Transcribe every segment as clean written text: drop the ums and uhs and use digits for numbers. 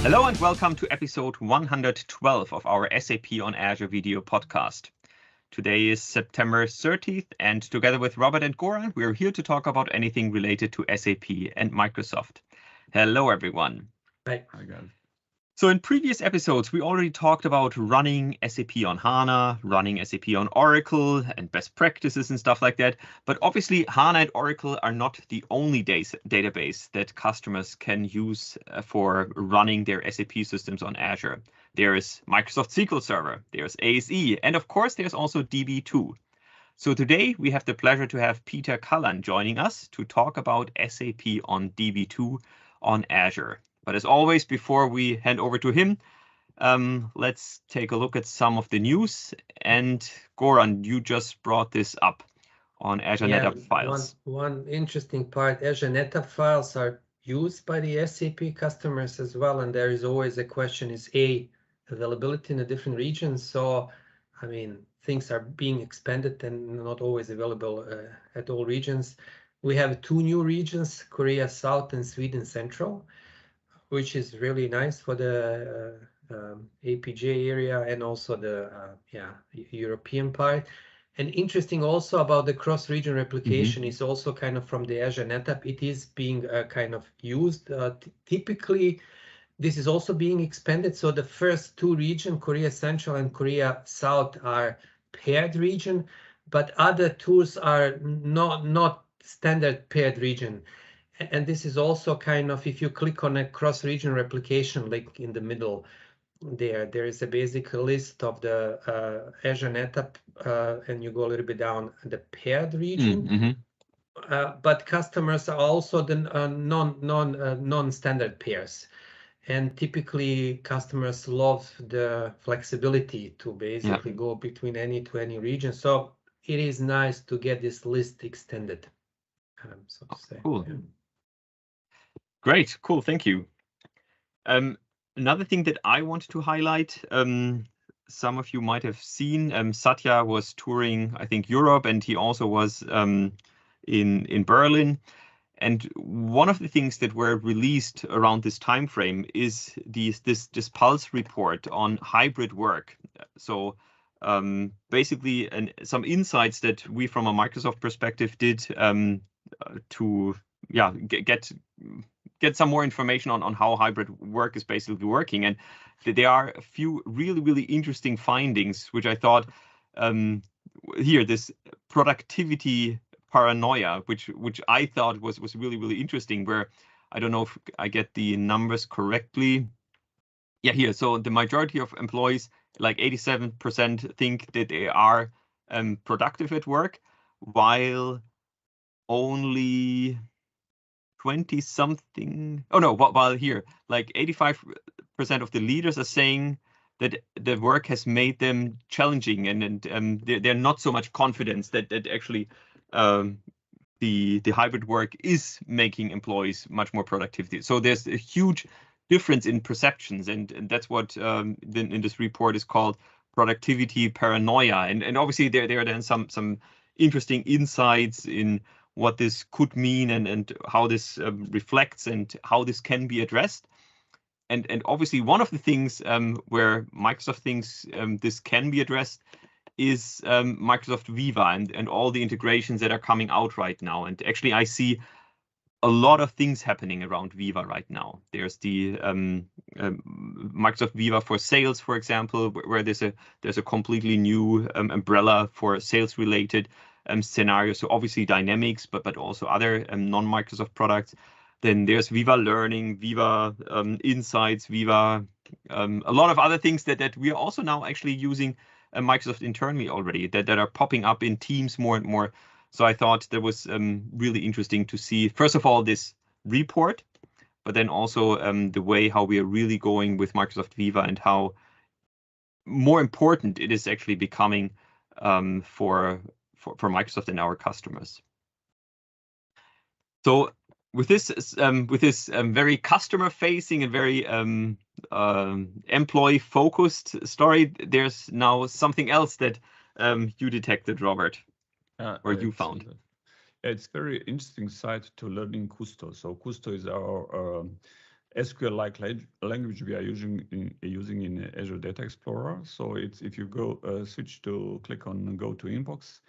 Hello and welcome to episode 112 of our SAP on Azure video podcast. Today is September 30th, and together with Robert and Goran, we are here to talk about anything related to SAP and Microsoft. Hello, everyone. Hi. Hi, guys. So in previous episodes, we already talked about running SAP on HANA, running SAP on Oracle, and best practices and stuff like that. But obviously, HANA and Oracle are not the only database that customers can use for running their SAP systems on Azure. There is Microsoft SQL Server, there's ASE, and of course, there's also DB2. So today, we have the pleasure to have Peter Kalan joining us to talk about SAP on DB2 on Azure. But as always, before we hand over to him, let's take a look at some of the news. And Goran, you just brought this up on Azure NetApp Files. One interesting part, Azure NetApp Files are used by the SAP customers as well. And there is always a question is availability in the different regions. So, I mean, things are being expanded and not always available at all regions. We have two new regions, Korea South and Sweden Central, which is really nice for the APJ area and also the European part. And interesting also about the cross-region replication is also kind of from the Azure NetApp. It is being kind of used. Typically, this is also being expanded. So the first two regions, Korea Central and Korea South, are paired region, but other tools are not standard paired region. And this is also kind of, if you click on a cross-region replication link in the middle, there is a basic list of the Azure NetApp, and you go a little bit down the paired region. But customers are also the non-standard pairs. And typically, customers love the flexibility to basically go between any region. So it is nice to get this list extended, so to say. Cool. Yeah. Great, cool, thank you. Another thing that I wanted to highlight, some of you might have seen, Satya was touring, I think, Europe, and he also was in Berlin. And one of the things that were released around this time frame is this Pulse report on hybrid work. So basically, some insights that we, from a Microsoft perspective, did to get some more information on how hybrid work is basically working. And there are a few really interesting findings, which I thought here, this productivity paranoia, which I thought was really interesting, where I don't know if I get the numbers correctly. Yeah, here. So the majority of employees, like 87%, think that they are productive at work, while only 20-something. Oh no, while here, like 85% of the leaders are saying that the work has made them challenging, and they're not so much confidence that actually the hybrid work is making employees much more productive. So there's a huge difference in perceptions, and that's what in this report is called productivity paranoia. And obviously there are then some interesting insights in what this could mean and how this reflects and how this can be addressed. And obviously one of the things where Microsoft thinks this can be addressed is Microsoft Viva and all the integrations that are coming out right now. And actually I see a lot of things happening around Viva right now. There's the Microsoft Viva for Sales, for example, where there's a completely new umbrella for sales related scenarios. So obviously Dynamics, but also other non-Microsoft products. Then there's Viva Learning, Viva Insights, Viva, a lot of other things that we are also now actually using Microsoft internally already that are popping up in Teams more and more. So I thought that was really interesting to see, first of all, this report, but then also the way how we are really going with Microsoft Viva and how more important it is actually becoming for Microsoft and our customers. So with this very customer-facing and very employee-focused story, there's now something else that you detected, Robert, or you found. It's very interesting side to learning Kusto. So Kusto is our SQL-like language we are using in Azure Data Explorer. So it's if you go click on go to inbox,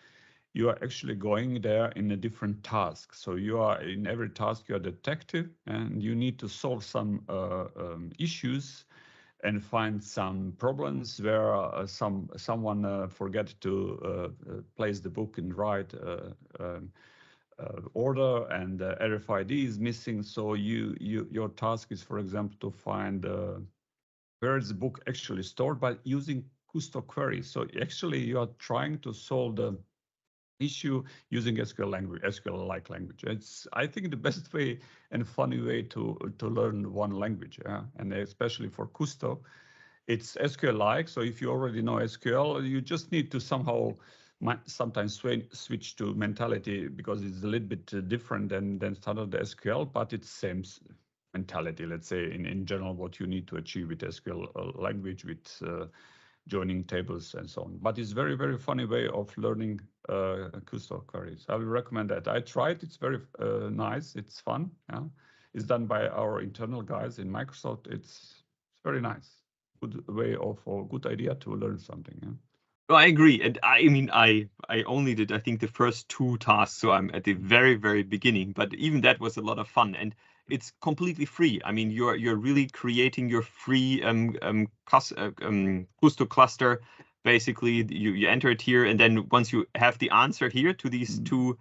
you are actually going there in a different task. So you are in every task you are detective, and you need to solve some issues and find some problems where someone forget to place the book in right order, and RFID is missing. So your task is, for example, to find where is the book actually stored by using Kusto queries. So actually you are trying to solve the issue using SQL-like language. It's, I think, the best way and funny way to learn one language, and especially for Kusto, it's SQL-like. So if you already know SQL, you just need to somehow sometimes switch to mentality, because it's a little bit different than standard SQL, but it's same mentality, let's say, in general, what you need to achieve with SQL language, with joining tables and so on. But it's very, very funny way of learning Kusto queries. I will recommend that. I tried. It's very nice. It's fun. Yeah, it's done by our internal guys in Microsoft. It's very nice. Good way of, or good idea to learn something. Yeah. Well, I agree, and I mean, I only did, I think, the first 2 tasks, so I'm at the very, very beginning. But even that was a lot of fun, and it's completely free. I mean, you're really creating your free Kusto cluster. Basically, you enter it here, and then once you have the answer here to these 2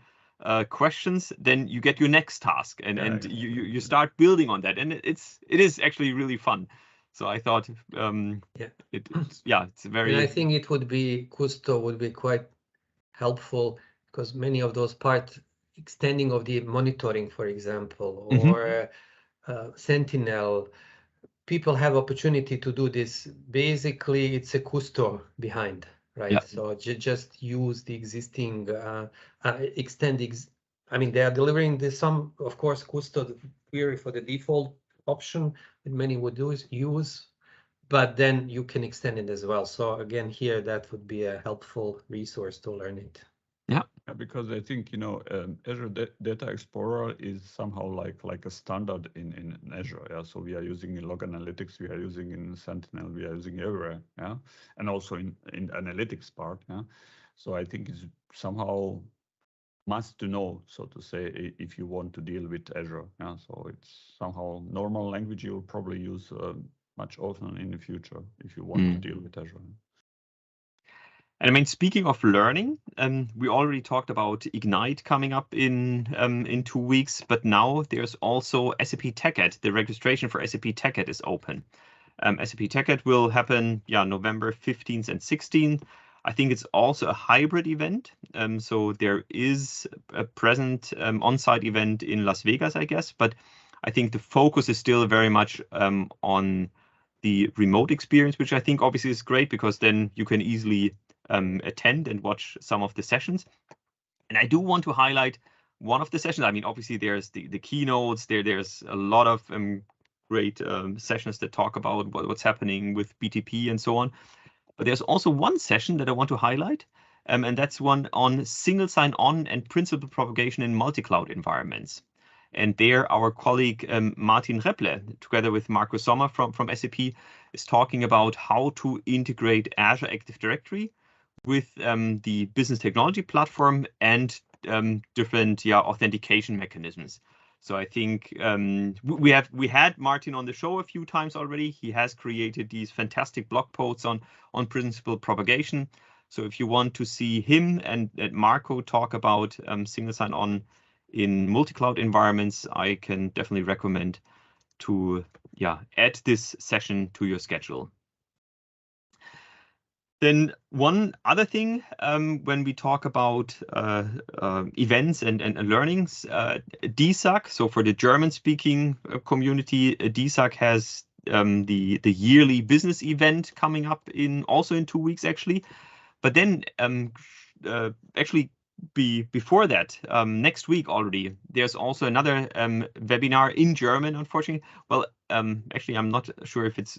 questions, then you get your next task, and you start building on that, and it is actually really fun. So I thought, it's very. And I think Kusto would be quite helpful, because many of those parts, extending of the monitoring, for example, or Sentinel, people have opportunity to do this. Basically, it's a Kusto behind, right? Yeah. So just use the existing I mean, they are delivering some, of course, Kusto query for the default option that many would do is use, but then you can extend it as well. So again, here, that would be a helpful resource to learn it. Yeah, because I think, Azure Data Explorer is somehow like a standard in Azure. Yeah, so we are using in log analytics, we are using in Sentinel, we are using everywhere. Yeah, and also in analytics part. Yeah, so I think it's somehow must to know, so to say, if you want to deal with Azure. Yeah, so it's somehow normal language you'll probably use much often in the future if you want to deal with Azure. And I mean, speaking of learning, we already talked about Ignite coming up in 2 weeks, but now there's also SAP TechEd. The registration for SAP TechEd is open. SAP TechEd will happen, November 15th and 16th. I think it's also a hybrid event. So there is a present on-site event in Las Vegas, I guess, but I think the focus is still very much on the remote experience, which I think obviously is great, because then you can easily attend and watch some of the sessions. And I do want to highlight one of the sessions. I mean, obviously there's the keynotes, there's a lot of great sessions that talk about what's happening with BTP and so on. But there's also one session that I want to highlight, and that's one on single sign-on and principal propagation in multi-cloud environments. And there, our colleague Martin Repple, together with Marco Sommer from SAP, is talking about how to integrate Azure Active Directory with the business technology platform and different authentication mechanisms. So I think we had Martin on the show a few times already. He has created these fantastic blog posts on principal propagation. So if you want to see him and Marco talk about single sign-on in multi-cloud environments, I can definitely recommend to add this session to your schedule. Then one other thing, when we talk about events and learnings, DSAG, so for the German-speaking community, DSAG has the yearly business event coming up also in 2 weeks, actually. But then actually before that, next week already, there's also another webinar in German, unfortunately. Well, actually, I'm not sure if it's...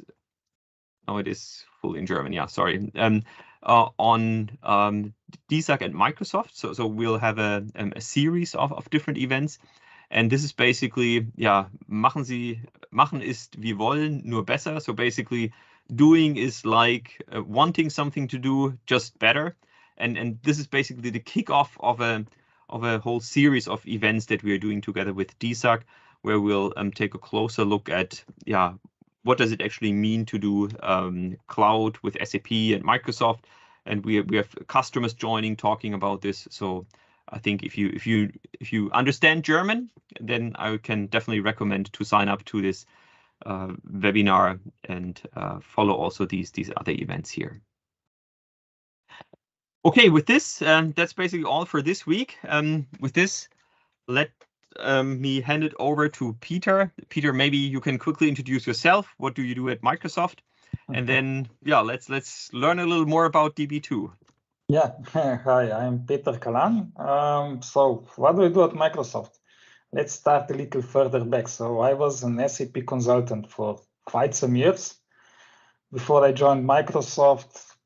Oh, it is full in German. Yeah, sorry. On DSAG and Microsoft. So we'll have a series of different events. And this is basically, Machen Machen ist wie wollen, nur besser. So basically, doing is like wanting something to do just better. And this is basically the kickoff of a whole series of events that we are doing together with DSAG, where we'll take a closer look at, what does it actually mean to do cloud with SAP and Microsoft. And we have customers joining, talking about this. So I think if you understand German, then I can definitely recommend to sign up to this webinar and follow also these other events here. Okay, with this, that's basically all for this week. With this, let me hand it over to Peter. Peter, maybe you can quickly introduce yourself. What do you do at Microsoft? And then, let's learn a little more about DB2. Yeah, hi, I'm Peter Kalan. So what do I do at Microsoft? Let's start a little further back. So I was an SAP consultant for quite some years before I joined Microsoft,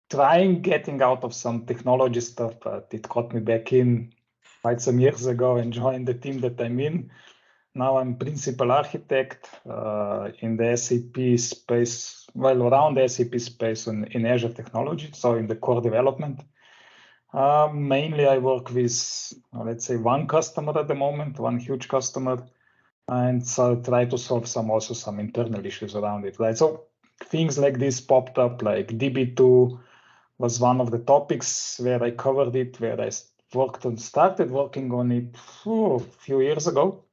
getting out of some technology stuff, but it got me back in quite some years ago and joined the team that I'm in. Now I'm principal architect in the SAP space, around the SAP space in Azure technology, so in the core development. Mainly I work with, let's say, one customer at the moment, one huge customer, and so try to solve some internal issues around it, right? So things like this popped up, like DB2 was one of the topics where I covered it, where I started working on it a few years ago.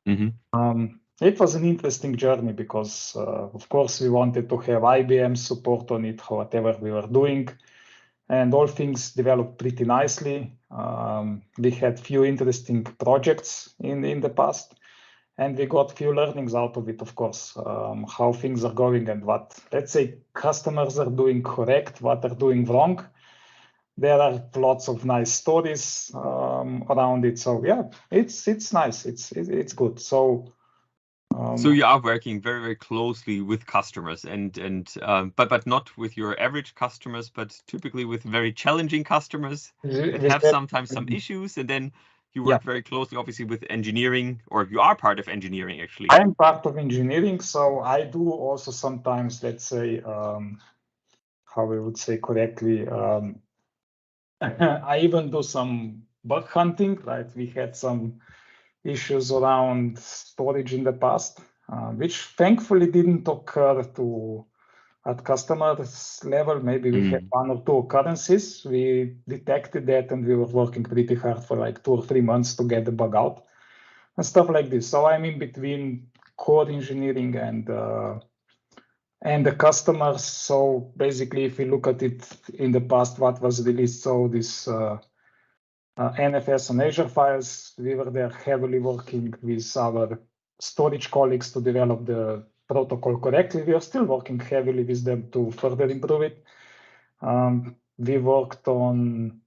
Mm-hmm. It was an interesting journey because, of course, we wanted to have IBM support on it, whatever we were doing, and all things developed pretty nicely. We had few interesting projects in the past, and we got few learnings out of it, of course, how things are going and what, let's say, customers are doing correct, what are doing wrong. There are lots of nice stories around it. So yeah, it's nice. It's good. So you are working very, very closely with customers, but not with your average customers, but typically with very challenging customers that have sometimes some issues, and then you work very closely, obviously, with engineering, or you are part of engineering, actually. I'm part of engineering, so I do also sometimes, let's say, how we would say correctly, I even do some bug hunting, right? We had some issues around storage in the past, which thankfully didn't occur at customers level. Maybe we had one or two occurrences. We detected that and we were working pretty hard for like 2 or 3 months to get the bug out and stuff like this. So I'm in between core engineering and the customers. So basically, if we look at it in the past, what was released, so this NFS on Azure Files, we were there heavily working with our storage colleagues to develop the protocol correctly. We are still working heavily with them to further improve it. We worked on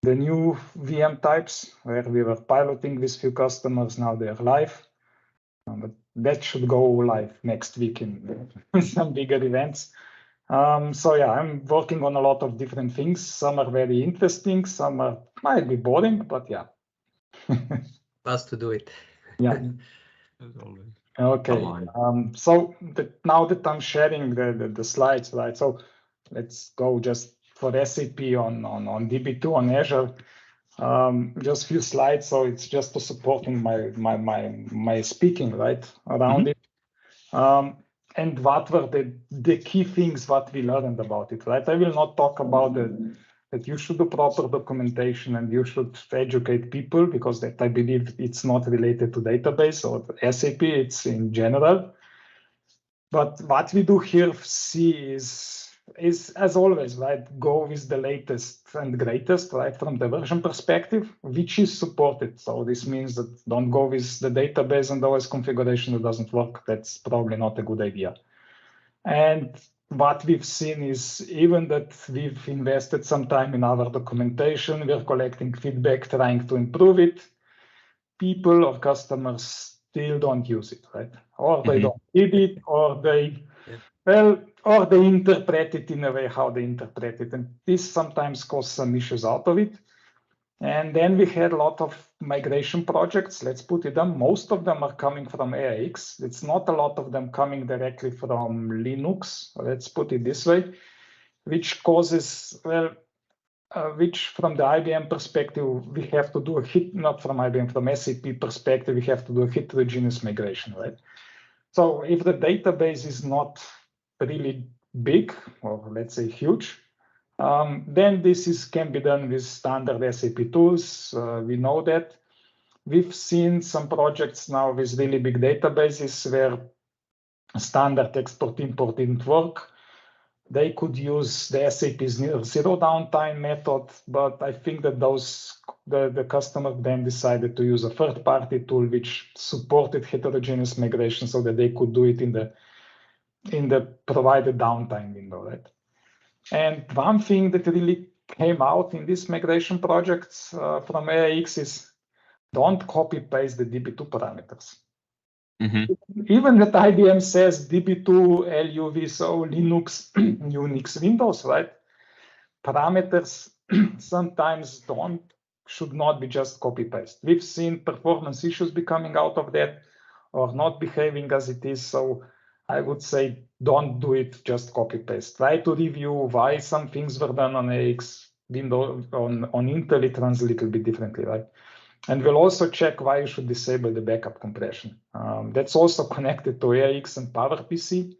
the new VM types where we were piloting with few customers. Now they are live. But that should go live next week in some bigger events. So yeah, I'm working on a lot of different things. Some are very interesting, some might be boring, but yeah. Us to do it. Yeah. As always. Okay. So now that I'm sharing the slides, right? So let's go just for SAP on DB2 on Azure. Just few slides, so it's just to supporting my speaking right around it. And what were the key things what we learned about it, right? I will not talk about that you should do proper documentation and you should educate people, because that I believe it's not related to database or SAP, it's in general. But what we do here see is as always, right? Go with the latest and greatest, right? From the version perspective, which is supported. So this means that don't go with the database and OS configuration that doesn't work. That's probably not a good idea. And what we've seen is even that we've invested some time in our documentation, we're collecting feedback, trying to improve it. People or customers still don't use it, right? Or they don't need it, or they or they interpret it in a way how they interpret it. And this sometimes causes some issues out of it. And then we had a lot of migration projects. Let's put it down. Most of them are coming from AIX. It's not a lot of them coming directly from Linux. Let's put it this way, which causes, well, which from the IBM perspective, we have to do a hit, not from IBM, from SAP perspective, we have to do a heterogeneous migration, right? So if the database is not really big, or let's say huge, then this can be done with standard SAP tools. We know that. We've seen some projects now with really big databases where standard export-import didn't work. They could use the SAP's zero downtime method, but I think that the customer then decided to use a third-party tool which supported heterogeneous migration so that they could do it in the provided downtime window, right? And one thing that really came out in this migration project from AIX is don't copy-paste the DB2 parameters. Even that IBM says DB2, LUV, so Linux, Unix, Windows, right? Parameters sometimes should not be just copy-paste. We've seen performance issues becoming out of that or not behaving as it is. So I would say don't do it just copy-paste. Try to review why some things were done on AX, Windows, on Intel, it runs a little bit differently, right? And we'll also check why you should disable the backup compression. That's also connected to AIX and PowerPC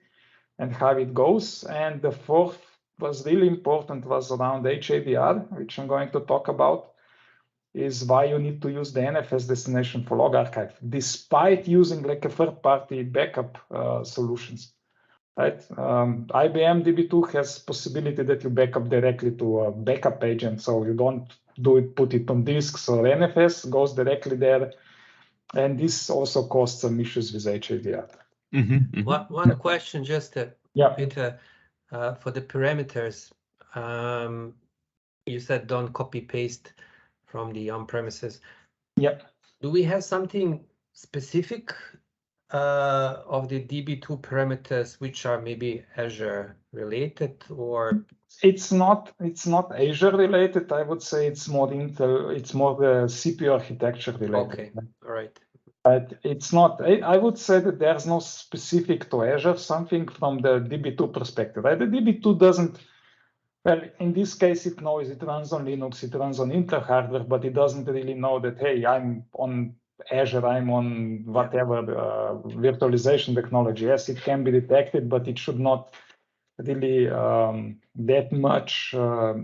and how it goes. And the fourth was really important was around HADR, which I'm going to talk about, is why you need to use the NFS destination for log archive, despite using like a third-party backup solutions, right? IBM DB2 has possibility that you backup directly to a backup agent, so you don't put it on disks or NFS, goes directly there. And this also caused some issues with HADR. One question just Yeah. Peter, for the parameters, you said don't copy paste from the on-premises. Yeah. Do we have something specific of the DB2 parameters which are maybe Azure related, or? It's not Azure related. I would say it's more Intel. It's more the CPU architecture related. Okay, all right. But it's not. I would say that there's no specific to Azure. Something from the DB2 perspective. Right? The DB2 doesn't. Well, in this case, it knows it runs on Linux, it runs on Intel hardware, but it doesn't really know that, hey, I'm on Azure, I'm on whatever virtualization technology. Yes, it can be detected, but it should not really that much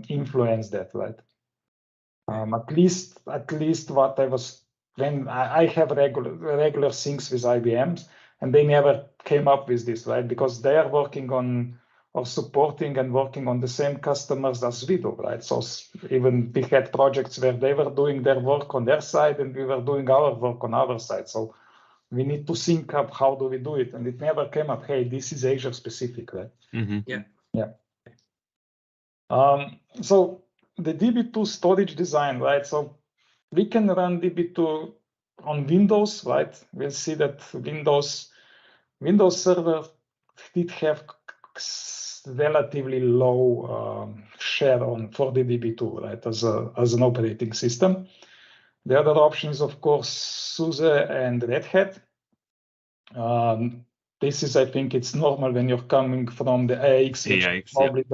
influence that, right? At least what I was, when I have regular syncs with IBMs, and they never came up with this, right? Because they are working on or supporting and working on the same customers as we do, right? So even we had projects where they were doing their work on their side and we were doing our work on our side. So we need to sync up how do we do it, and it never came up, hey, this is Azure specific, right? Yeah. So the DB2 storage design, right? So we can run DB2 on Windows, right? We'll see that Windows Server did have relatively low share for the DB2, right? As an operating system. The other option is, of course, SUSE and Red Hat. This is, I think, it's normal when you're coming from the AIX, which is probably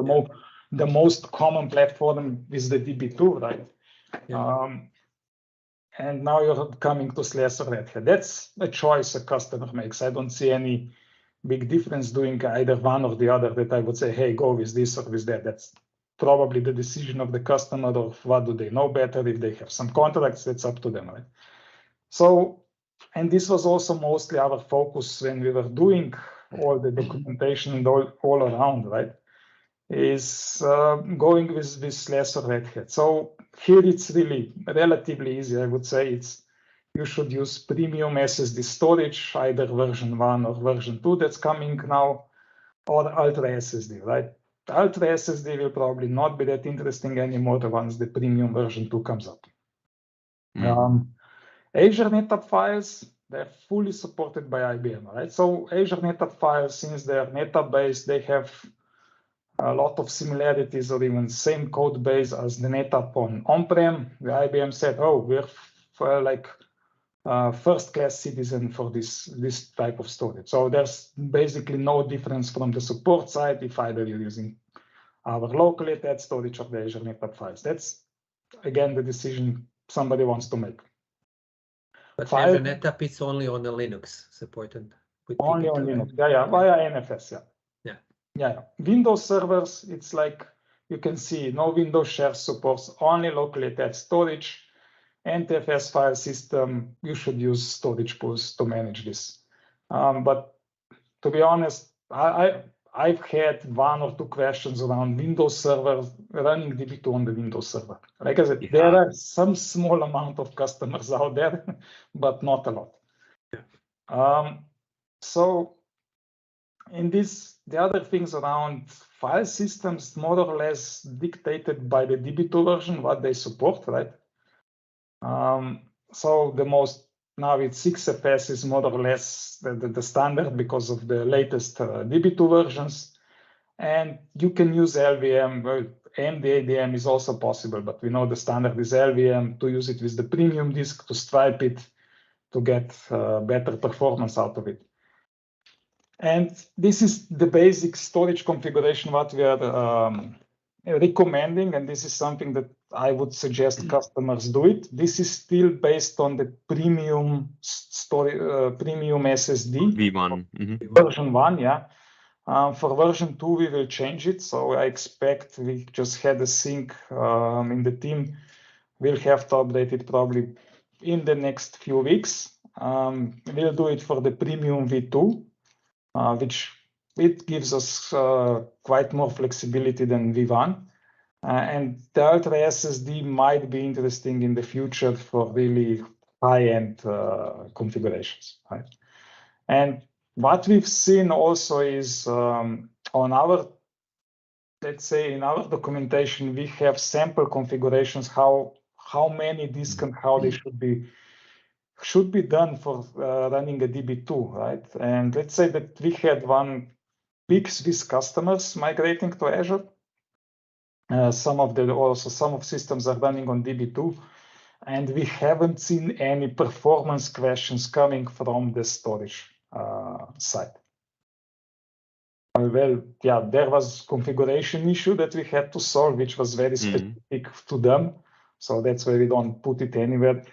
the most common platform is the DB2, right? And now you're coming to SLAS or Red Hat. That's a choice a customer makes. I don't see any big difference doing either one or the other that I would say, hey, go with this or with that. That's probably the decision of the customer, or what do they know better. If they have some contracts, that's up to them, right? So, and this was also mostly our focus when we were doing all the documentation and all around, right? Is going with SLAS or Red Hat. So here it's really relatively easy. I would say you should use premium SSD storage, either version 1 or version 2 that's coming now, or Ultra SSD, right? Ultra SSD will probably not be that interesting anymore once the premium version 2 comes up. Azure NetApp Files, they're fully supported by IBM, right? So Azure NetApp Files, since they're NetApp based, they have a lot of similarities or even same code base as the NetApp on-prem. The IBM said, oh, we're like first-class citizen for this type of storage. So there's basically no difference from the support side if either you're using our locally attached storage or the Azure NetApp Files. That's, again, the decision somebody wants to make. But Azure NetApp is only on the Linux supported. With Only on DB2. Linux, yeah, via NFS, yeah. Windows servers, it's like you can see no Windows share supports, only locally attached storage. NTFS file system, you should use storage pools to manage this. But to be honest, I've had 1 or 2 questions around Windows server running DB2 on the Windows server. Like I said, there are some small amount of customers out there, but not a lot. So in this, the other things around file systems, more or less dictated by the DB2 version, what they support, right? So the most, now it's 6FS is more or less the standard because of the latest DB2 versions. And you can use LVM, well, and the ADM is also possible, but we know the standard is LVM, to use it with the premium disk, to stripe it, to get better performance out of it. And this is the basic storage configuration what we are recommending, and this is something that I would suggest customers do it. This is still based on the premium premium SSD V1 version 1, yeah. For version 2, we will change it. So I expect, we just had a sync in the team. We'll have to update it probably in the next few weeks. We'll do it for the premium V2, which it gives us quite more flexibility than V1. And the Ultra SSD might be interesting in the future for really high-end configurations, right? And what we've seen also is on our, let's say in our documentation, we have sample configurations, how many disks and how they should be done for running a DB2, right? And let's say that we had 1 big Swiss customers migrating to Azure. Some of systems are running on DB2, and we haven't seen any performance questions coming from the storage side. Well, yeah, there was configuration issue that we had to solve, which was very specific to them. So that's why we don't put it anywhere.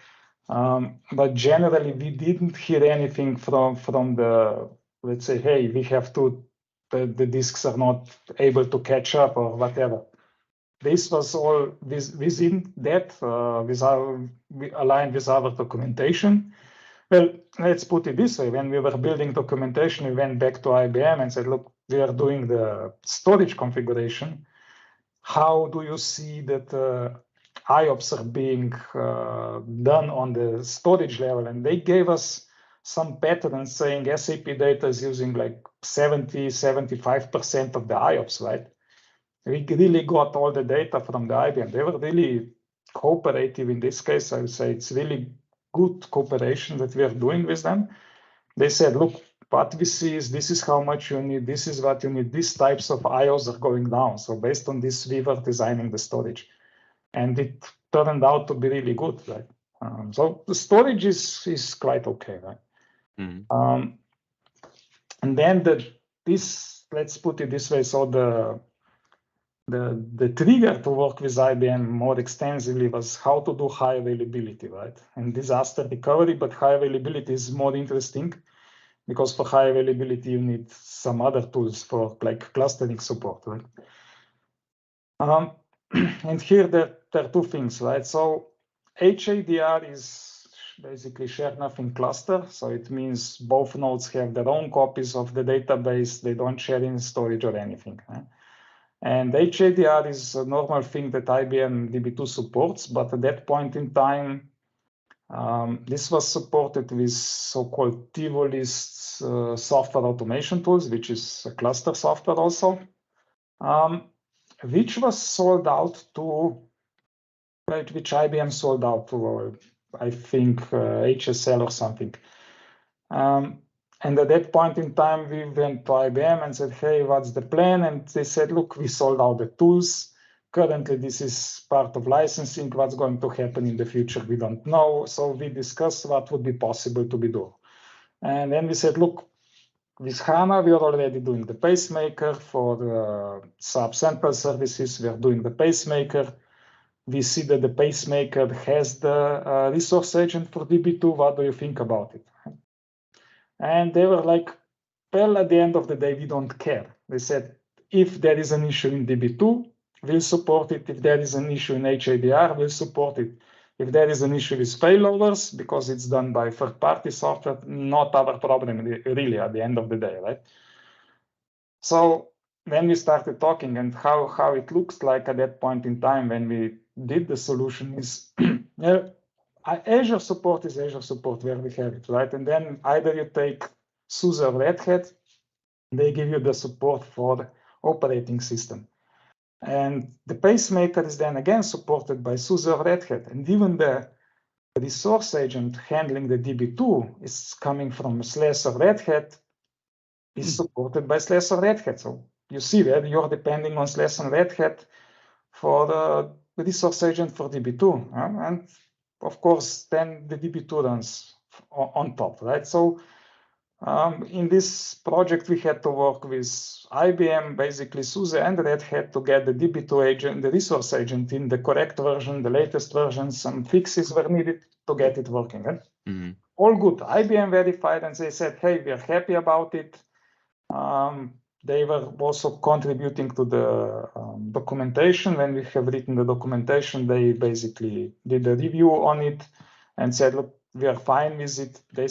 But generally, we didn't hear anything from the, let's say, hey, we have to, the disks are not able to catch up or whatever. This was all within that, aligned with our documentation. Well, let's put it this way. When we were building documentation, we went back to IBM and said, look, we are doing the storage configuration. How do you see that IOPS are being done on the storage level? And they gave us some patterns saying SAP data is using like 70-75% of the IOPS, right? We really got all the data from the IBM. They were really cooperative in this case. I would say it's really good cooperation that we are doing with them. They said, look, what we see is this is how much you need, this is what you need, these types of IOs are going down. So based on this, we were designing the storage. And it turned out to be really good, right? So the storage is quite okay, right? And then let's put it this way, so the trigger to work with IBM more extensively was how to do high availability, right? And disaster recovery, but high availability is more interesting because for high availability, you need some other tools for like clustering support, right? And here there are 2 things, right? So HADR is basically share nothing cluster. So it means both nodes have their own copies of the database. They don't share in storage or anything, right? And HADR is a normal thing that IBM DB2 supports, but at that point in time, this was supported with so-called Tivoli's software automation tools, which is a cluster software also, which was sold out to, right, which IBM sold out to, I think, HSL or something. And at that point in time, we went to IBM and said, hey, what's the plan? And they said, look, we sold out the tools. Currently, this is part of licensing. What's going to happen in the future, we don't know. So we discussed what would be possible to be done. And then we said, look, with HANA, we are already doing the pacemaker for SAP Central Services. We are doing the pacemaker. We see that the pacemaker has the resource agent for DB2. What do you think about it? And they were like, well, at the end of the day, we don't care. They said, if there is an issue in DB2, we'll support it. If there is an issue in HADR, we'll support it. If there is an issue with failovers, because it's done by third-party software, not our problem really at the end of the day, right? So when we started talking and how it looks like at that point in time when we did the solution is, Azure support is Azure support where we have it, right? And then either you take SUSE or Red Hat, they give you the support for the operating system. And the pacemaker is then again supported by SUSE or Red Hat. And even the resource agent handling the DB2 is coming from SLES or Red Hat, is supported by SLES or Red Hat. So you see that you're depending on SLES and Red Hat for the resource agent for DB2. And of course, then the DB2 runs on top, right? So in this project, we had to work with IBM, basically SUSE and Red Hat to get the DB2 agent, the resource agent in the correct version, the latest version. Some fixes were needed to get it working. Right? Mm-hmm. All good. IBM verified and they said, hey, we are happy about it. They were also contributing to the documentation. When we have written the documentation, they basically did a review on it and said, look, we are fine with it. They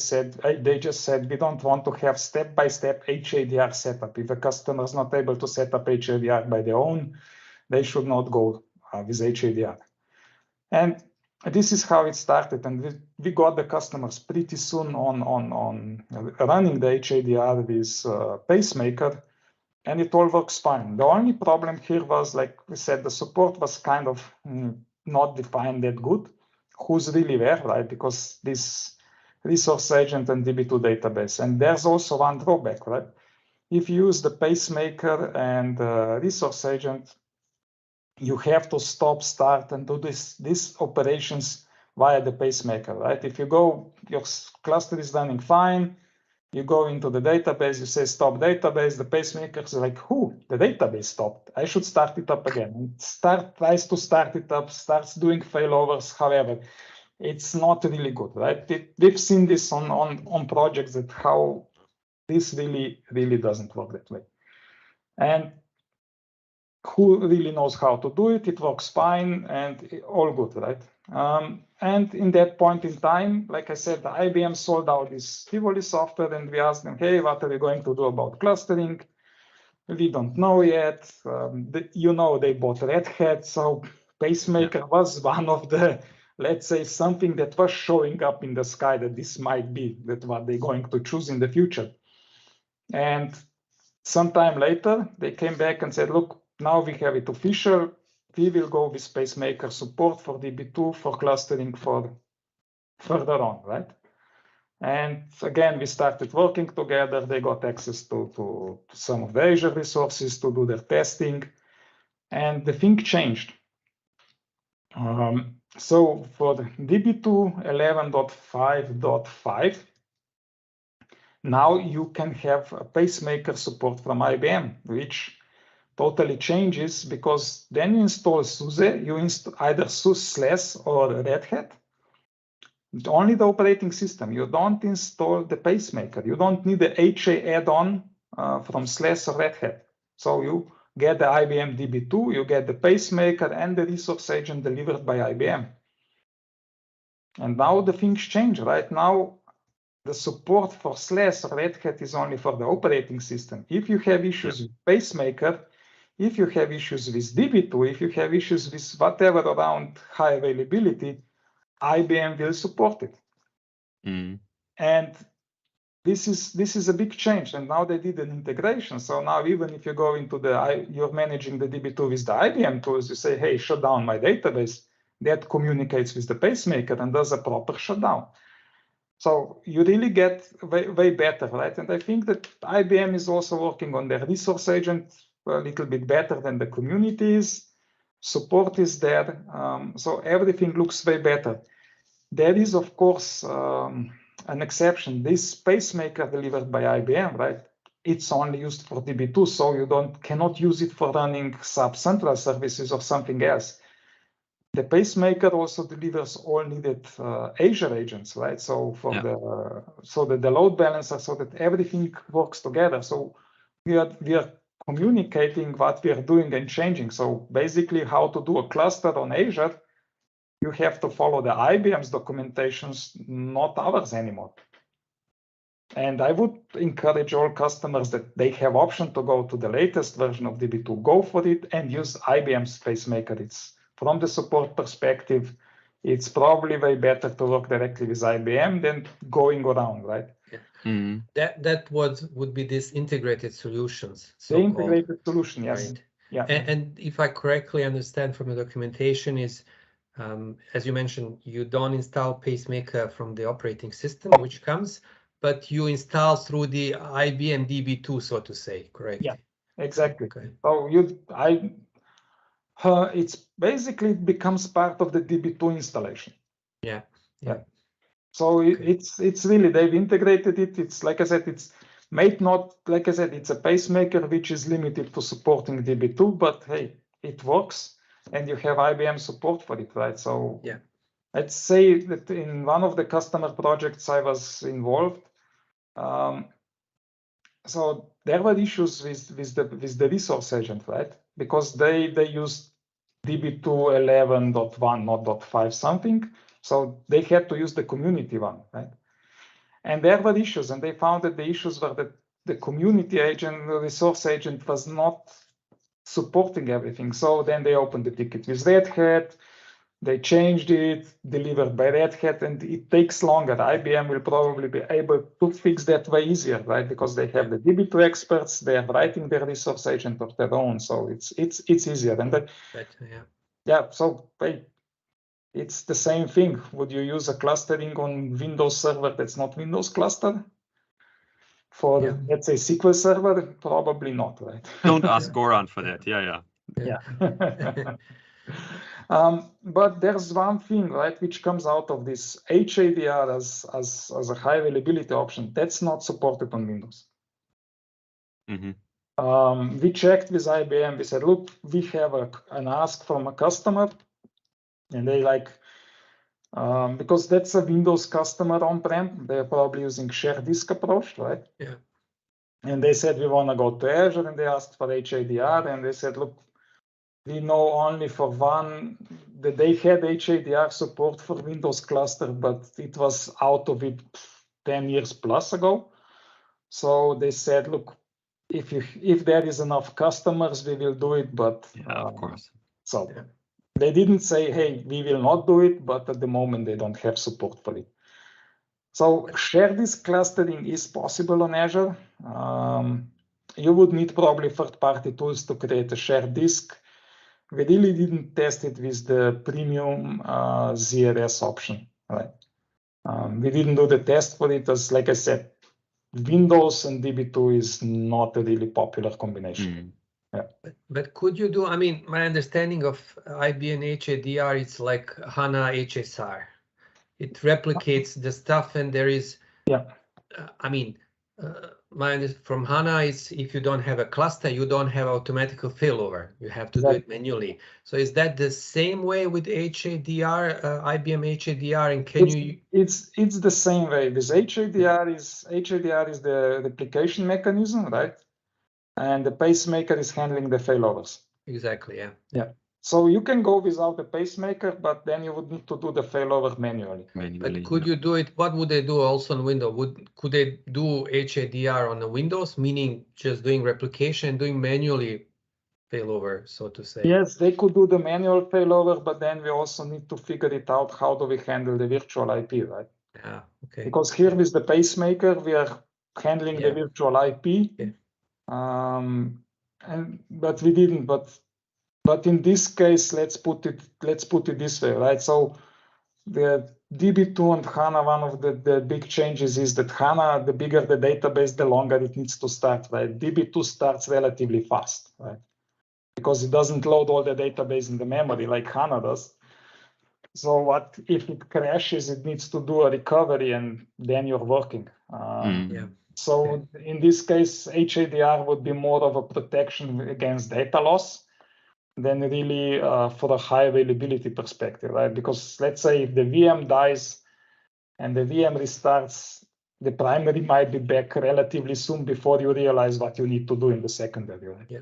just said, we don't want to have step-by-step HADR setup. If a customer is not able to set up HADR by their own, they should not go with HADR. And this is how it started. And we got the customers pretty soon on running the HADR with pacemaker, and it all works fine. The only problem here was, like we said, the support was kind of not defined that good. Who's really where, right? Because this resource agent and DB2 database. And there's also one drawback, right? If you use the pacemaker and resource agent, you have to stop, start, and do these operations via the pacemaker, right? If you go, your cluster is running fine, you go into the database, you say stop database, the pacemaker is like, the database stopped. I should start it up again. And tries to start it up, starts doing failovers. However, it's not really good, right? We've seen this on projects that how this really doesn't work that way. And who really knows how to do it? It works fine and all good, right? And in that point in time, like I said, the IBM sold out this Tivoli software, and we asked them, hey, what are we going to do about clustering? We don't know yet. They bought Red Hat, so pacemaker was one of the, let's say, something that was showing up in the sky that this might be that what they're going to choose in the future. And sometime later, they came back and said, look, now we have it official. We will go with pacemaker support for DB2 for clustering for further on, right? And again, we started working together. They got access to some of the Azure resources to do their testing, and the thing changed. So for the DB2 11.5.5, now you can have a pacemaker support from IBM, which totally changes because then you install SUSE, you install either SUSE or Red Hat. Only the operating system. You don't install the pacemaker. You don't need the HA add-on from SLES or Red Hat. So you get the IBM DB2, you get the pacemaker and the resource agent delivered by IBM. And now the things change. Right now, the support for SLES or Red Hat is only for the operating system. If you have issues with pacemaker, if you have issues with DB2, if you have issues with whatever around high availability, IBM will support it. And this is a big change. And now they did an integration. So now even if you go into you're managing the DB2 with the IBM tools, you say, hey, shut down my database. That communicates with the pacemaker and does a proper shutdown. So you really get way better, right? And I think that IBM is also working on their resource agent a little bit better than the communities. Support is there, so everything looks way better. There is, of course, an exception. This pacemaker delivered by IBM, right? It's only used for DB2, so you cannot use it for running SAP central services or something else. The pacemaker also delivers all needed Azure agents, right? So for the load balancer, so that everything works together. So we are communicating what we are doing and changing. So basically, how to do a cluster on Azure, you have to follow the IBM's documentations, not ours anymore. And I would encourage all customers that they have option to go to the latest version of DB2, go for it and use IBM's pacemaker. It's from the support perspective, it's probably way better to work directly with IBM than going around, right? Yeah. Mm. That would be this integrated solutions. The integrated solution, yes. Right. Yeah. And if I correctly understand from the documentation is, as you mentioned, you don't install pacemaker from the operating system, which comes, but you install through the IBM DB2, so to say, correct? Yeah, exactly. Okay. So it's basically it becomes part of the DB2 installation. Yeah. So Okay. it's really, they've integrated it. It's like I said, it's made not, like I said, it's a pacemaker which is limited to supporting DB2, but hey, it works and you have IBM support for it, right? So yeah, let's say that in one of the customer projects I was involved, so there were issues with the resource agent, right? Because they used DB2 11.1, not .5 something. So they had to use the community one, right? And there were issues, and they found that the issues were that the community agent, the resource agent was not supporting everything. So then they opened the ticket with Red Hat. They changed it, delivered by Red Hat, and it takes longer. IBM will probably be able to fix that way easier, right? Because they have the DB2 experts, they are writing their resource agent of their own, so it's easier. And that, so it's the same thing. Would you use a clustering on Windows Server that's not Windows cluster? For let's say SQL Server, probably not, right? Don't ask Goran for that. Yeah. But there's one thing, right, which comes out of this HADR as a high availability option that's not supported on Windows. Mm-hmm. We checked with IBM. We said, look, we have an ask from a customer, and they like, because that's a Windows customer on-prem, they're probably using shared disk approach, right? Yeah. And they said, we want to go to Azure, and they asked for HADR, and they said, look, we know only for one that they had HADR support for Windows cluster, but it was out of it 10 years plus ago. So they said, look, if there is enough customers, we will do it. But of course. So they didn't say, hey, we will not do it, but at the moment they don't have support for it. So share disk clustering is possible on Azure. You would need probably third-party tools to create a shared disk. We really didn't test it with the premium ZRS option, right? We didn't do the test for it as, like I said, Windows and DB2 is not a really popular combination. But could you do, I mean, my understanding of IBM HADR, it's like HANA HSR. It replicates the stuff and there is, I mean, from HANA is if you don't have a cluster, you don't have automatic failover. You have to do it manually. So is that the same way with HADR, IBM HADR? And can it's the same way. With HADR is the replication mechanism, right? And the pacemaker is handling the failovers. Exactly. Yeah. So you can go without the pacemaker, but then you would need to do the failover manually. But could you do it? What would they do also on Windows? Could they do HADR on the Windows, meaning just doing replication and doing manually failover, so to say? Yes, they could do the manual failover, but then we also need to figure it out. How do we handle the virtual IP, right? Okay. Because here with the pacemaker, we are handling the virtual IP. But we didn't. But in this case, let's put it this way, right? So the DB2 and HANA, one of the big changes is that HANA, the bigger the database, the longer it needs to start, right? DB2 starts relatively fast, right? Because it doesn't load all the database in the memory like HANA does. So what if it crashes, it needs to do a recovery and then you're working. So in this case, HADR would be more of a protection against data loss than really for a high availability perspective, right? Because let's say if the VM dies and the VM restarts, the primary might be back relatively soon before you realize what you need to do in the secondary, right? Yeah.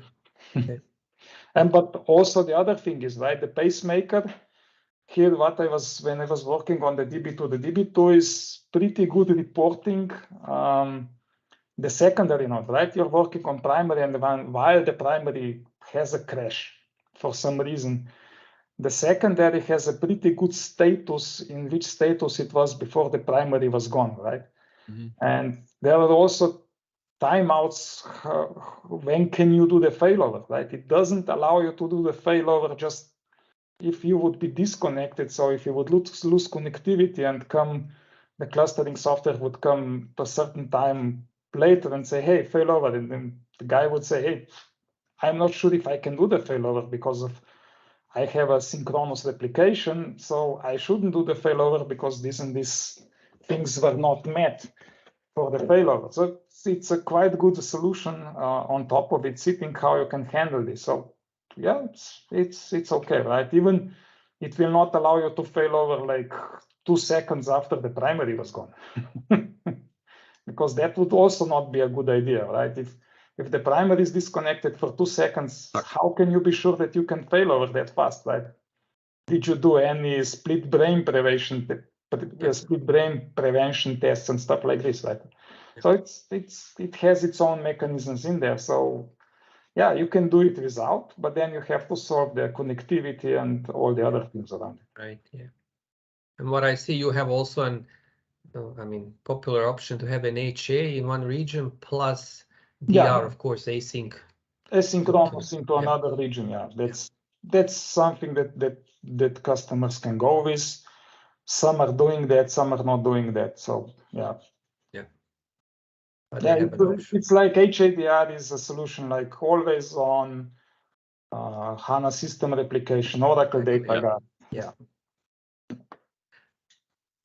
Okay. But also the other thing is, right, the pacemaker, here when I was working on the DB2 is pretty good reporting the secondary node, right? You're working on primary, and while the primary has a crash for some reason, the secondary has a pretty good status in which status it was before the primary was gone, right? And there are also timeouts. When can you do the failover, right? It doesn't allow you to do the failover just if you would be disconnected. So if you would lose connectivity and the clustering software would come to a certain time later and say, hey, failover. And then the guy would say, hey, I'm not sure if I can do the failover because I have a synchronous replication. So I shouldn't do the failover because this and these things were not met for the failover. So it's a quite good solution on top of it, sitting how you can handle this. So yeah, it's okay, right? Even it will not allow you to fail over like 2 seconds after the primary was gone, because that would also not be a good idea, right? If the primary is disconnected for 2 seconds, how can you be sure that you can fail over that fast, right? Did you do any split brain prevention tests and stuff like this, right? So it has its own mechanisms in there. So yeah, you can do it without, but then you have to solve the connectivity and all the other things around it. Right. Yeah. And what I see, you have also popular option to have an HA in one region plus DR, of course, async. Asynchronous into another region. Yeah, that's something that customers can go with. Some are doing that, some are not doing that. So yeah. It's like HADR is a solution like always on HANA system replication, Oracle data guard. Yeah.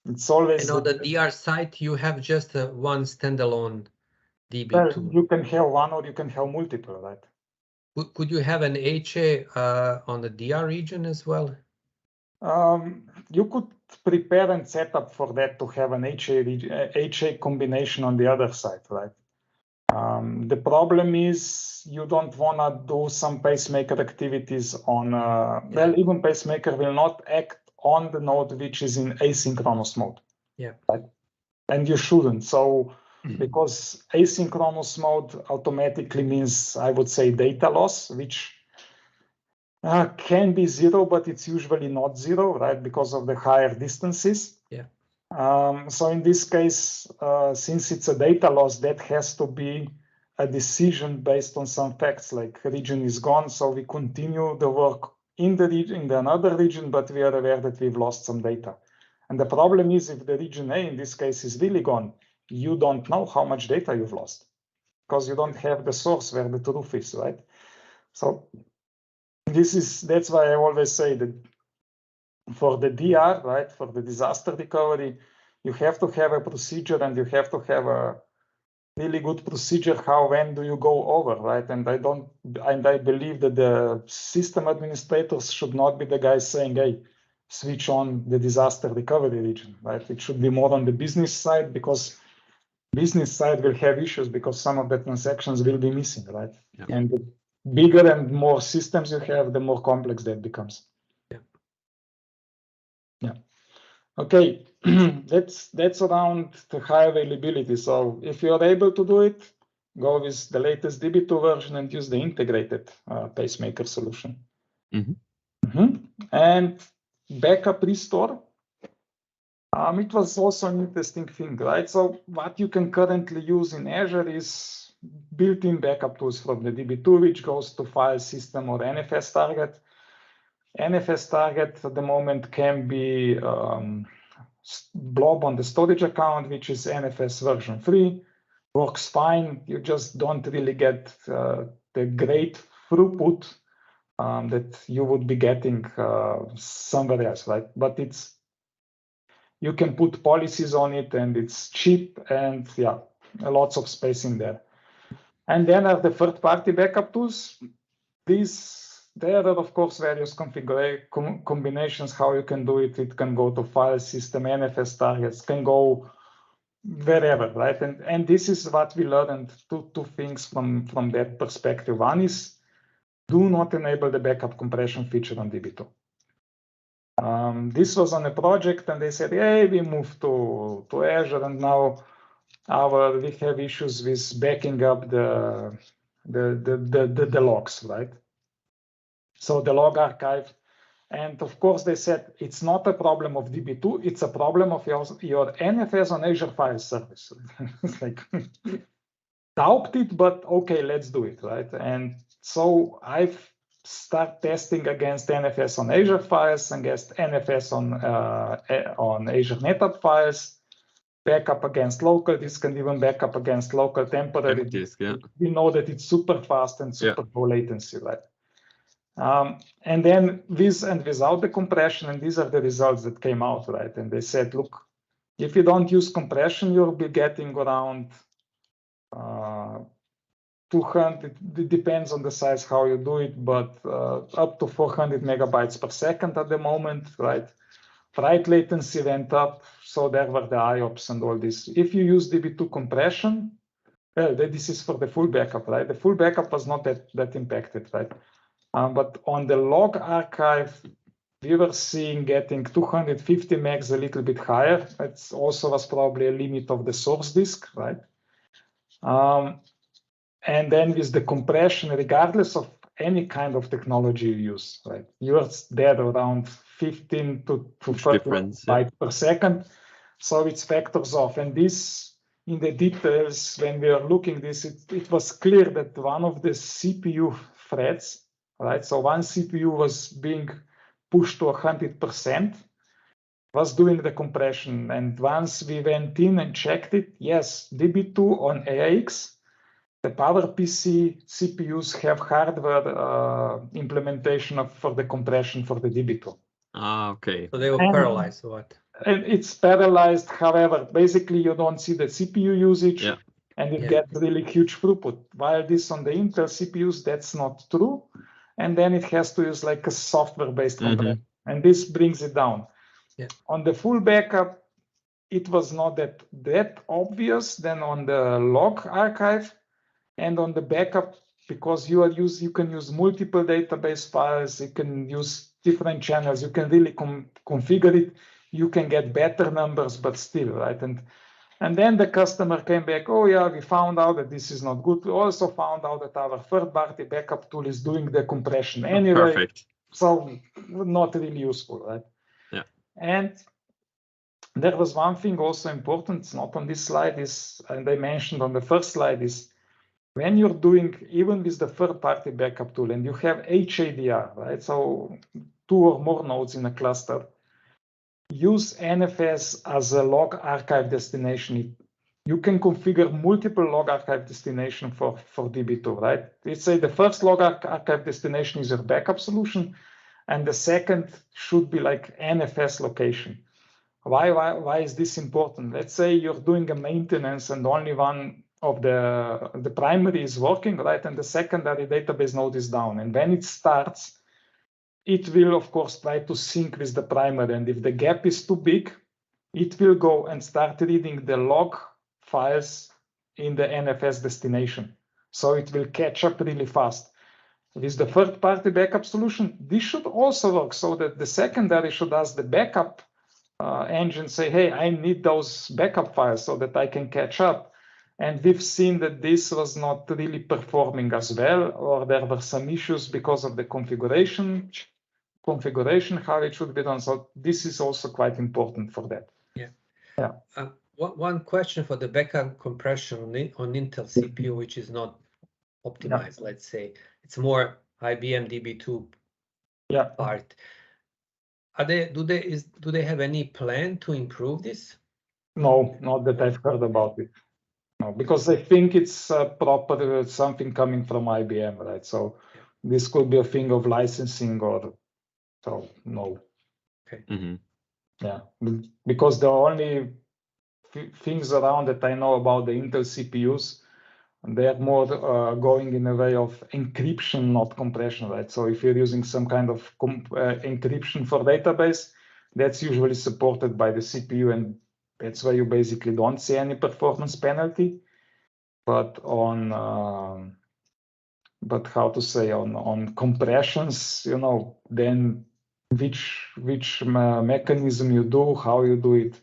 It's always. And on the DR side, you have just one standalone DB2. Well, you can have one or you can have multiple, right? Could you have an HA on the DR region as well? You could prepare and set up for that to have an HA combination on the other side, right? The problem is you don't want to do some pacemaker activities on, well, even pacemaker will not act on the node which is in asynchronous mode. Yeah. Right? And you shouldn't. So, because asynchronous mode automatically means, I would say, data loss, which can be 0, but it's usually not 0, right? Because of the higher distances. Yeah. So in this case, since it's a data loss, that has to be a decision based on some facts, like region is gone, so we continue the work in the region, in another region, but we are aware that we've lost some data. And the problem is if the region A, in this case, is really gone, you don't know how much data you've lost because you don't have the source where the truth is, right? So that's why I always say that for the DR, right, for the disaster recovery, you have to have a procedure and you have to have a really good procedure when do you go over, right? And I believe that the system administrators should not be the guys saying, hey, switch on the disaster recovery region, right? It should be more on the business side, because business side will have issues because some of the transactions will be missing, right? Yeah. And the bigger and more systems you have, the more complex that becomes. Yeah. Okay, that's around the high availability. So if you're able to do it, go with the latest DB2 version and use the integrated pacemaker solution. And backup restore. It was also an interesting thing, right? So what you can currently use in Azure is built-in backup tools from the DB2, which goes to file system or NFS target. NFS target at the moment can be blob on the storage account, which is NFS version 3. Works fine. You just don't really get the great throughput that you would be getting somewhere else, right? But you can put policies on it, and it's cheap, and yeah, lots of space in there. And then are the third-party backup tools. There are, of course, various combinations how you can do it. It can go to file system, NFS targets, can go wherever, right? And this is what we learned, two things from that perspective. One is, do not enable the backup compression feature on DB2. This was on a project, and they said, hey, we moved to Azure, and now we have issues with backing up the logs, right? So the log archive, and of course they said it's not a problem of DB2, it's a problem of your NFS on Azure File Service. It's like, doubt it, but okay, let's do it, right? And so I've started testing against NFS on Azure Files, against NFS on Azure NetApp Files, backup against local disk, and even backup against local temporary disk. Yeah. We know that it's super fast and super low latency, right? And then with and without the compression, and these are the results that came out, right? And they said, look, if you don't use compression, you'll be getting around 200, it depends on the size how you do it, but up to 400 megabytes per second at the moment, right? Write latency went up, so there were the IOPS and all this. If you use DB2 compression, this is for the full backup, right? The full backup was not that impacted, right? But on the log archive, we were seeing getting 250 megs, a little bit higher. It also was probably a limit of the source disk, right? And then with the compression, regardless of any kind of technology you use, right? You're there around 15 to 30 bytes per second. So it's factors off. And this, in the details, when we are looking this, it was clear that one of the CPU threads, right? So one CPU was being pushed to 100%, was doing the compression. And once we went in and checked it, yes, DB2 on AX, the PowerPC CPUs have hardware implementation for the compression for the DB2. Okay. So they were paralyzed or what? And it's paralyzed. However, basically you don't see the CPU usage, and it gets really huge throughput. While this on the Intel CPUs, that's not true. And then it has to use like a software-based compression. And this brings it down. On the full backup, it was not that obvious than on the log archive. And on the backup, because you can use multiple database files, you can use different channels, you can really configure it, you can get better numbers, but still, right? And then the customer came back, oh yeah, we found out that this is not good. We also found out that our third-party backup tool is doing the compression anyway. Perfect. So not really useful, right? Yeah. And there was one thing also important, it's not on this slide, and I mentioned on the first slide, is when you're doing, even with the third-party backup tool, and you have HADR, right? So 2 or more nodes in a cluster, use NFS as a log archive destination. You can configure multiple log archive destination for DB2, right? Let's say the first log archive destination is your backup solution, and the second should be like NFS location. Why is this important? Let's say you're doing a maintenance and only one of the primary is working, right? And the secondary database node is down. And when it starts, it will, of course, try to sync with the primary. And if the gap is too big, it will go and start reading the log files in the NFS destination. So it will catch up really fast. With the third-party backup solution, this should also work so that the secondary should ask the backup engine, say, hey, I need those backup files so that I can catch up. And we've seen that this was not really performing as well, or there were some issues because of the configuration, how it should be done. So this is also quite important for that. Yeah. One question for the backup compression on Intel CPU, which is not optimized, let's say. It's more IBM DB2 part. Do they have any plan to improve this? No, not that I've heard about it. No, because I think it's proper something coming from IBM, right? So this could be a thing of licensing or so. No. Okay. Yeah, because the only things around that I know about the Intel CPUs, they are more going in a way of encryption, not compression, right? So if you're using some kind of encryption for database, that's usually supported by the CPU, and that's why you basically don't see any performance penalty. But on how to say, on compressions, you know, then which mechanism you do, how you do it,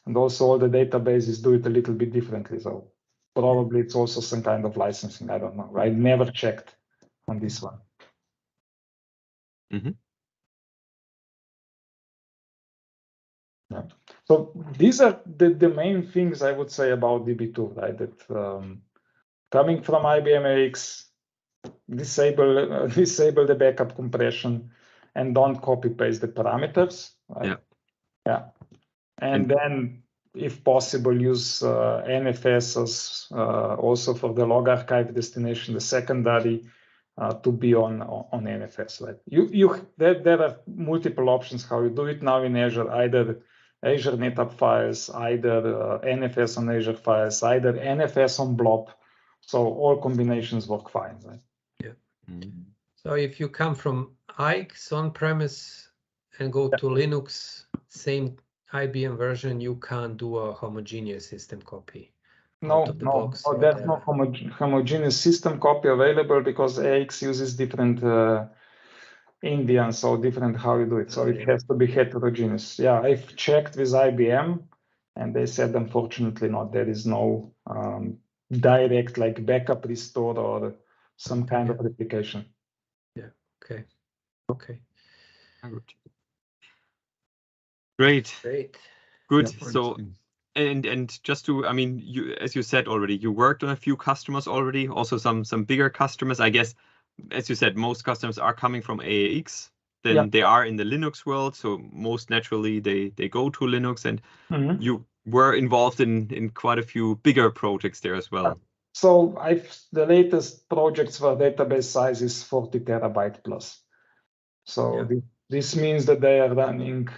and also all the databases do it a little bit differently. So probably it's also some kind of licensing. I don't know. I never checked on this one. Yeah. So these are the main things I would say about DB2, right? That coming from IBM AX, disable the backup compression and don't copy paste the parameters. Right? Yeah. And then, if possible, use NFS as also for the log archive destination, the secondary to be on NFS. Right? There are multiple options how you do it now in Azure. Either Azure NetApp Files, either NFS on Azure Files, either NFS on Blob. So all combinations work fine. Right? So if you come from AIX on-premise and go to Linux, same IBM version, you can't do a homogeneous system copy. No, there's no homogeneous system copy available because AX uses different Indian, so different how you do it. So it has to be heterogeneous. Yeah, I've checked with IBM and they said, unfortunately not. There is no direct like backup restore or some kind of replication. Yeah, okay. Great. Good. Yeah, so, and just to, I mean, you, as you said already, you worked on a few customers already, also some bigger customers. I guess, as you said, most customers are coming from AIX. Then they are in the Linux world, so most naturally they go to Linux, and you were involved in quite a few bigger projects there as well. So the latest projects for database size is 40 terabyte plus. So this means that they are running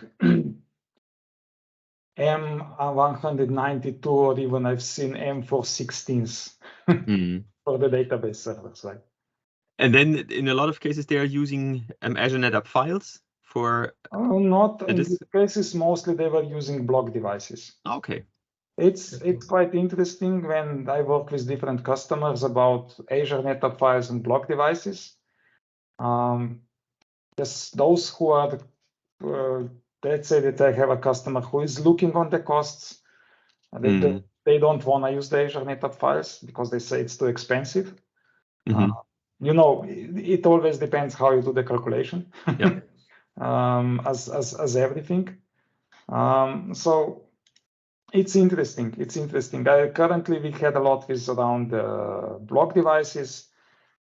M192 or even I've seen M416s for the database servers, right? And then in a lot of cases, they are using Azure NetApp Files for... not in these cases, mostly they were using block devices. Okay. It's quite interesting when I work with different customers about Azure NetApp Files and block devices. Those who are, let's say that I have a customer who is looking on the costs. They don't want to use the Azure NetApp Files because they say it's too expensive. You know, it always depends how you do the calculation, as everything. So it's interesting. Currently, we had a lot with around block devices.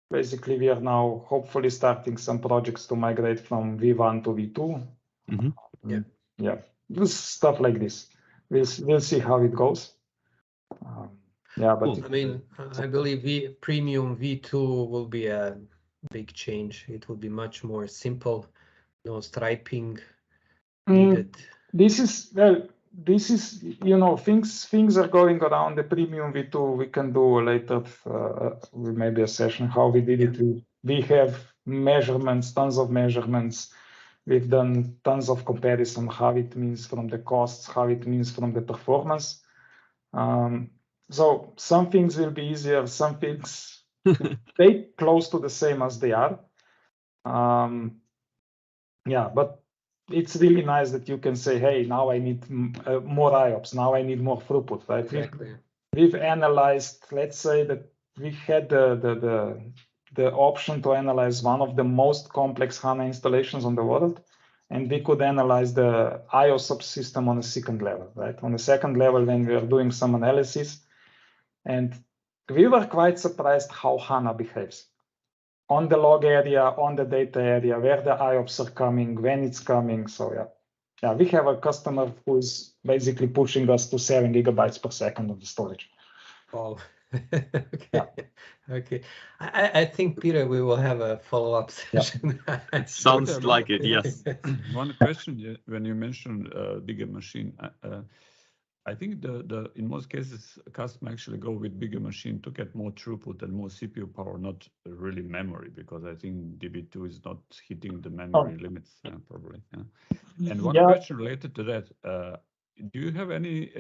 Basically, we are now hopefully starting some projects to migrate from V1 to V2. Stuff like this. We'll see how it goes. But cool. I mean, I believe premium V2 will be a big change. It will be much more simple, no striping needed. This is, you know, things are going around the premium V2. We can do later, maybe a session how we did it. We have measurements, tons of measurements. We've done tons of comparison, how it means from the costs, how it means from the performance. So some things will be easier, some things stay close to the same as they are. But it's really nice that you can say, hey, now I need more IOPS, now I need more throughput, right? Exactly. We've analyzed, let's say that we had the option to analyze one of the most complex HANA installations on the world, and we could analyze the IO subsystem on a second level, right? On the second level, when we are doing some analysis, and we were quite surprised how HANA behaves. on the log area, on the data area, where the IOPS are coming, when it's coming. So yeah, we have a customer who is basically pushing us to 7 gigabytes per second of the storage. Oh, okay. Okay. I think, Peter, we will have a follow-up session. It sounds like it, yes. One question, when you mentioned bigger machine, I think in most cases, a customer actually go with bigger machine to get more throughput and more CPU power, not really memory, because I think DB2 is not hitting the memory limits, probably. Yeah. And one question related to that, do you have any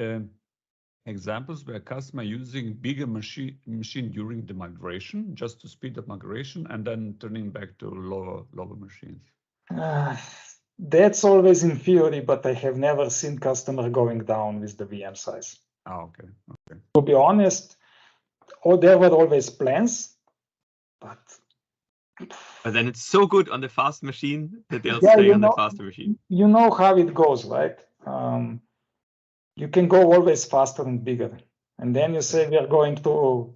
examples where customer using bigger machine during the migration, just to speed up migration, and then turning back to lower machines? That's always in theory, but I have never seen customer going down with the VM size. Oh, okay. To be honest, there were always plans, but then it's so good on the fast machine that they'll stay on the faster machine. You know how it goes, right? You can go always faster and bigger. And then you say we are going to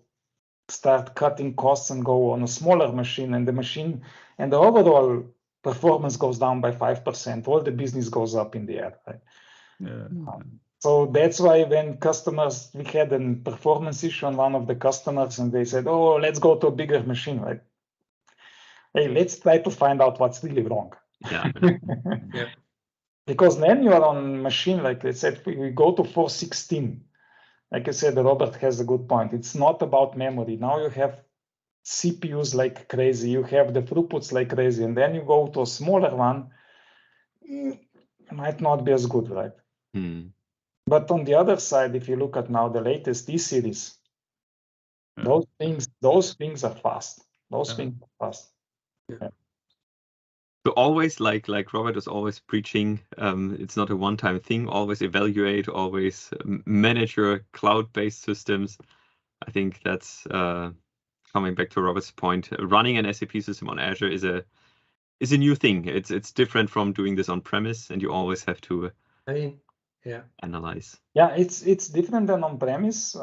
start cutting costs and go on a smaller machine, and the overall performance goes down by 5%. All the business goes up in the air, right? Yeah. So that's why when we had a performance issue on one of the customers, and they said, "Oh, let's go to a bigger machine," right? Hey, let's try to find out what's really wrong. Yeah. Yeah. Because then you are on machine, like I said, we go to 416. Like I said, Robert has a good point. It's not about memory. Now you have CPUs like crazy. You have the throughputs like crazy. And then you go to a smaller one, it might not be as good, right? But on the other side, if you look at now the latest E-series, those things are fast. Those things are fast. Yeah. So always, like Robert is always preaching, it's not a one-time thing. Always evaluate, always manage your cloud-based systems. I think that's coming back to Robert's point. Running an SAP system on Azure is a new thing. It's different from doing this on premise, and you always have to analyze. Yeah, it's different than on premise.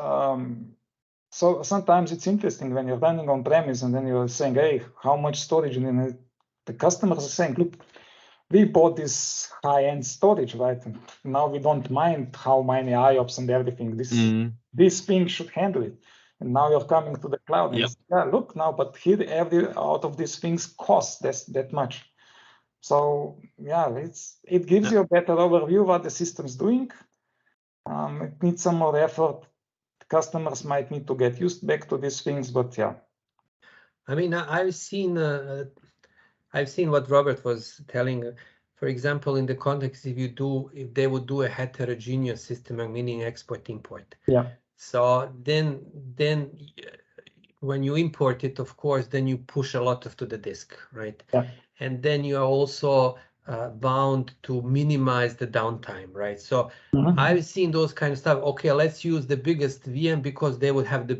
So sometimes it's interesting when you're running on premise and then you're saying, "Hey, how much storage?" And the customers are saying, "Look, we bought this high-end storage, right? And now we don't mind how many IOPS and everything. This thing should handle it. And now you're coming to the cloud and look now, but here every out of these things costs that much." So it gives you a better overview of what the system's doing. It needs some more effort. Customers might need to get used back to these things, but yeah. I mean, I've seen what Robert was telling. For example, in the context, if they would do a heterogeneous system, meaning export import. Yeah. So then when you import it, of course, then you push a lot to the disk, right? Yeah. And then you are also bound to minimize the downtime, right? So I've seen those kind of stuff. Okay, let's use the biggest VM because they would have the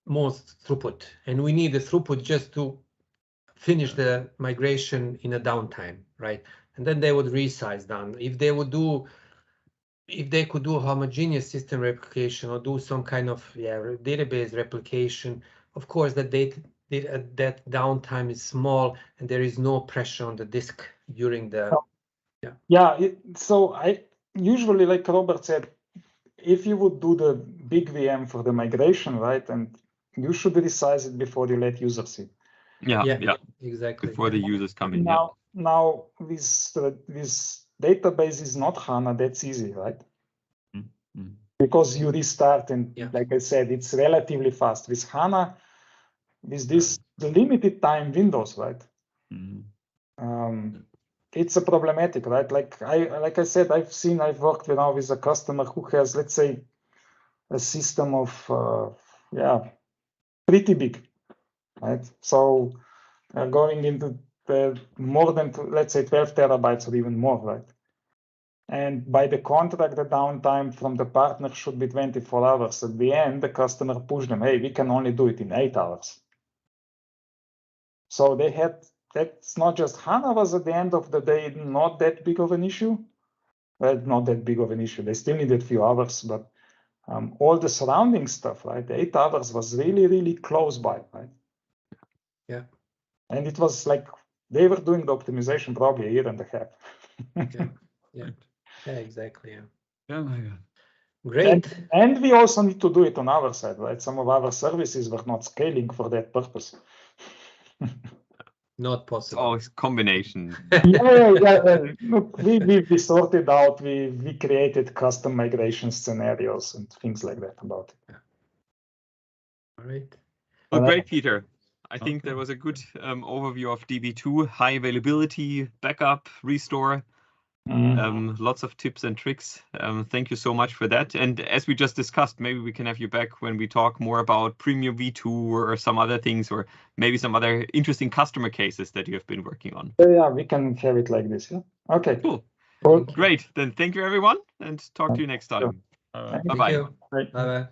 most throughput, and we need the throughput just to finish the migration in a downtime, right? And then they would resize down. If they could do homogeneous system replication or do some kind of database replication, of course that downtime is small and there is no pressure on the disk during the so I usually, like Robert said, if you would do the big VM for the migration, right, and you should resize it before you let users in. Yeah, exactly. Before the users come in. Now this database is not HANA. That's easy, right? Because you restart and like I said, it's relatively fast. With HANA, with the limited time windows, right? It's a problematic, right? Like I said, I've worked now with a customer who has, let's say, a system of pretty big, right? So going into more than, let's say, 12 terabytes or even more, right? And by the contract, the downtime from the partner should be 24 hours. At the end, the customer pushed them, "Hey, we can only do it in 8 hours." So that's not just HANA was at the end of the day not that big of an issue. Well, not that big of an issue. They still needed a few hours, but all the surrounding stuff, right? 8 hours was really, really close by, right? Yeah. And it was like they were doing the optimization probably a year and a half. Yeah, exactly. Yeah. Yeah, my God. Great. And we also need to do it on our side, right? Some of our services were not scaling for that purpose. Not It's possible. always combination. Yeah. Look, we sorted out, we created custom migration scenarios and things like that about it. All right. Well, And great, Peter. I think Okay. that was a good overview of DB2, high availability, backup, restore. Lots of tips and tricks. Thank you so much for that. And as we just discussed, maybe we can have you back when we talk more about Premium V2 or some other things, or maybe some other interesting customer cases that you have been working on. Yeah, we can have it like this. Yeah. Okay. Cool. Cool. Great. Then thank you, everyone, and talk to you next time. Bye-bye. Thank Bye-bye. you. Bye. Bye-bye.